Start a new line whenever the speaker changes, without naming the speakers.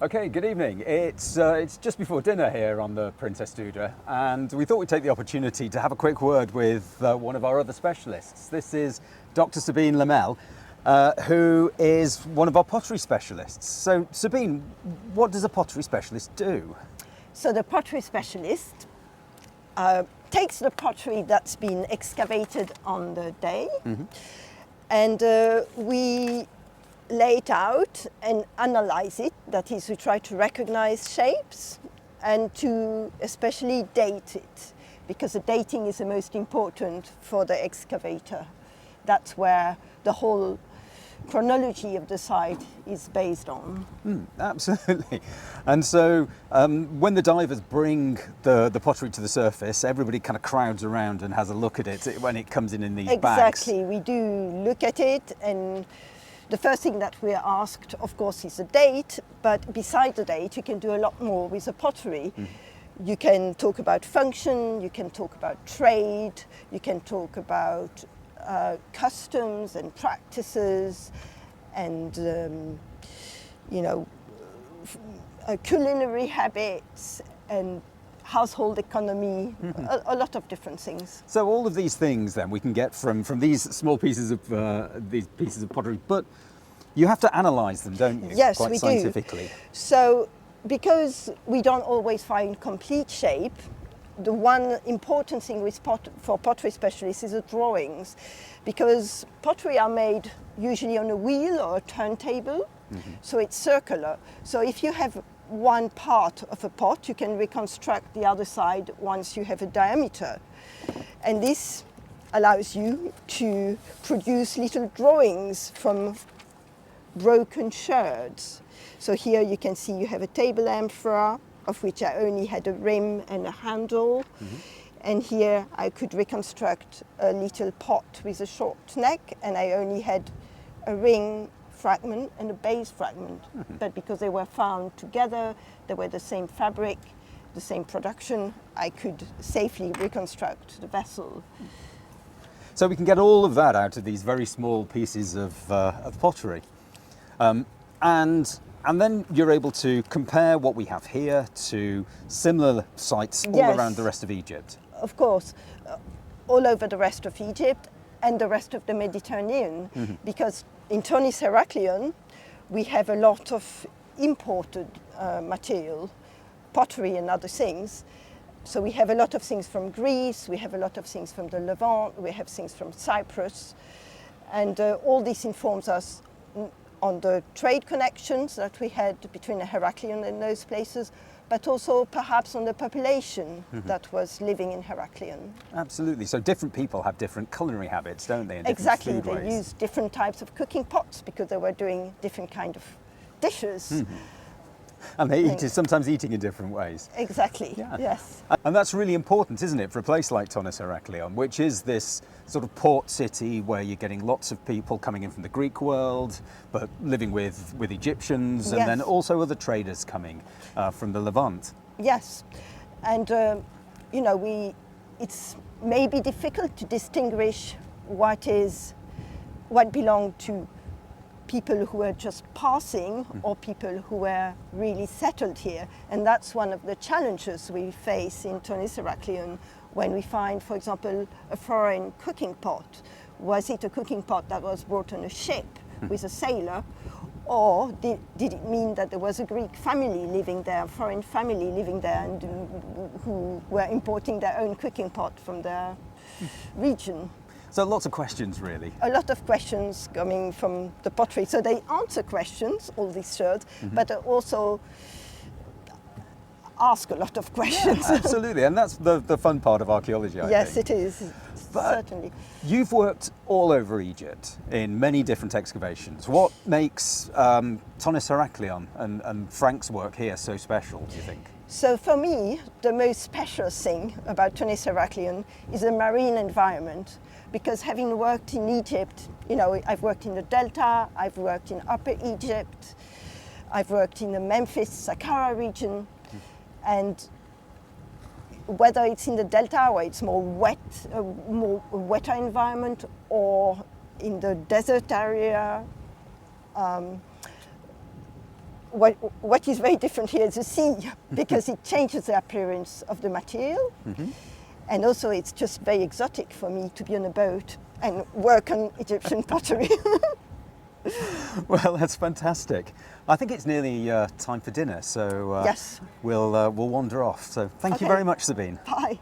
Okay, good evening. It's just before dinner here on the Princess Doudra, and we thought we'd take the opportunity to have a quick word with one of our other specialists. This is Dr Sabine Laemmel, who is one of our pottery specialists. So, Sabine, what does a pottery specialist do?
So the pottery specialist takes the pottery that's been excavated on the day, and we lay it out and analyze it. That is, we try to recognize shapes and to especially date it, because the dating is the most important for the excavator. That's where the whole chronology of the site is based on.
Absolutely. And so when the divers bring the pottery to the surface, everybody kind of crowds around and has a look at it when it comes in these bags.
Exactly. We do look at it, and the first thing that we are asked, of course, is the date, but beside the date, you can do a lot more with the pottery. You can talk about function, you can talk about trade, you can talk about customs and practices, and culinary habits and household economy, a lot of different things.
So all of these things then we can get from these small pieces of pottery, but you have to analyse them, don't you?
Yes,
quite
we
scientifically.
do. So because we don't always find complete shape, the one important thing for pottery specialists is the drawings, because pottery are made usually on a wheel or a turntable, so it's circular. So if you have one part of a pot, you can reconstruct the other side once you have a diameter. And this allows you to produce little drawings from broken sherds. So here you can see you have a table amphora, of which I only had a rim and a handle. And here I could reconstruct a little pot with a short neck, and I only had a ring fragment and a base fragment. But because they were found together, they were the same fabric, the same production, I could safely reconstruct the vessel.
So we can get all of that out of these very small pieces of pottery. And then you're able to compare what we have here to similar sites all around the rest of Egypt.
Of course, all over the rest of Egypt and the rest of the Mediterranean, because in Thonis-Heracleion we have a lot of imported material, pottery and other things. So we have a lot of things from Greece, we have a lot of things from the Levant, we have things from Cyprus, and all this informs us on the trade connections that we had between Heracleion and those places, but also perhaps on the population that was living in Heracleion.
Absolutely. So different people have different culinary habits, don't they? And
exactly.
Different food
They
ways.
use different types of cooking pots because they were doing different kind of dishes.
And they sometimes eating in different ways.
Exactly.
Yeah.
Yes.
And that's really important, isn't it, for a place like Thonis-Heracleion, which is this sort of port city where you're getting lots of people coming in from the Greek world, but living with Egyptians, and then also other traders coming from the Levant.
Yes. And, it's maybe difficult to distinguish what belonged to people who were just passing or people who were really settled here. And that's one of the challenges we face in Thonis-Heracleion when we find, for example, a foreign cooking pot. Was it a cooking pot that was brought on a ship with a sailor, or did it mean that there was a Greek family living there, a foreign family living there, and who were importing their own cooking pot from their region?
So lots of questions, really.
A lot of questions coming from the pottery. So they answer questions, all these sherds, but also ask a lot of questions.
Yeah, absolutely, and that's the fun part of archaeology, I think.
Yes, it is, certainly.
You've worked all over Egypt in many different excavations. What makes Thonis-Heracleion and Franck's work here so special, do you think?
So for me, the most special thing about Thonis-Heracleion is the marine environment. Because having worked in Egypt, I've worked in the Delta, I've worked in Upper Egypt, I've worked in the Memphis, Saqqara region, and whether it's in the Delta where it's more wetter environment, or in the desert area, what is very different here is the sea, because it changes the appearance of the material. And also it's just very exotic for me to be on a boat and work on Egyptian pottery.
Well, that's fantastic. I think it's nearly time for dinner, so
Yes.
we'll wander off. So thank you
Okay.
very much, Sabine.
Bye.